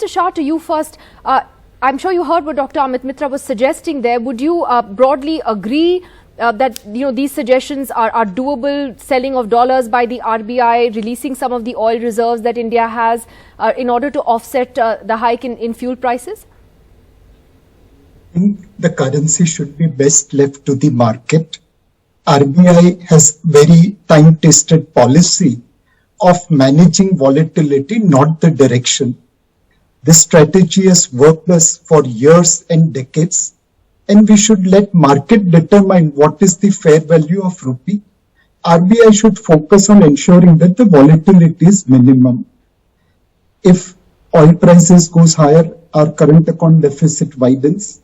Shah, to you first. I'm sure you heard what Dr. Amit Mitra was suggesting there. Would you broadly agree that these suggestions are doable, selling of dollars by the RBI, releasing some of the oil reserves that India has in order to offset the hike in fuel prices? I think the currency should be best left to the market. RBI has very time-tested policy of managing volatility, not the direction. This strategy has worked us for years and decades, and we should let market determine what is the fair value of rupee. RBI should focus on ensuring that the volatility is minimum. If oil prices goes higher, our current account deficit widens.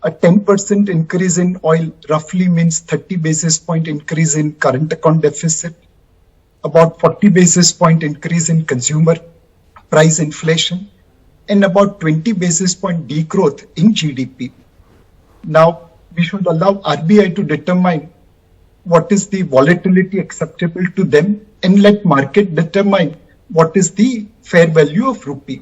A 10% increase in oil roughly means 30 basis point increase in current account deficit, about 40 basis point increase in consumer price inflation, and about 20 basis point degrowth in GDP. Now, we should allow RBI to determine what is the volatility acceptable to them and let market determine what is the fair value of rupee.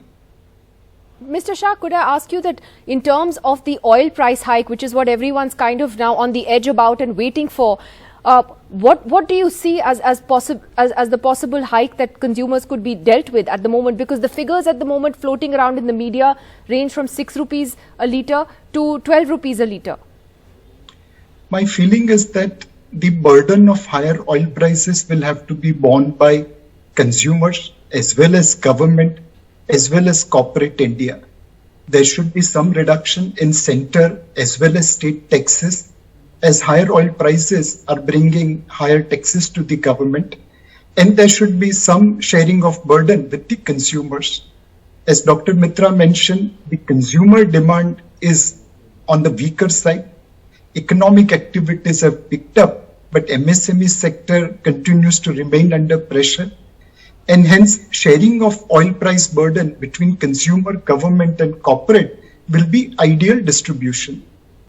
Mr. Shah, could I ask you that in terms of the oil price hike, which is what everyone's kind of now on the edge about and waiting for, what do you see as the possible hike that consumers could be dealt with at the moment? Because the figures at the moment floating around in the media range from 6 rupees a litre to 12 rupees a litre. My feeling is that the burden of higher oil prices will have to be borne by consumers as well as government, as well as corporate India. There should be some reduction in center as well as state taxes, as higher oil prices are bringing higher taxes to the government, and there should be some sharing of burden with the consumers. As Dr. Mitra mentioned, the consumer demand is on the weaker side. Economic activities have picked up, but MSME sector continues to remain under pressure. And hence, sharing of oil price burden between consumer, government and corporate will be ideal distribution.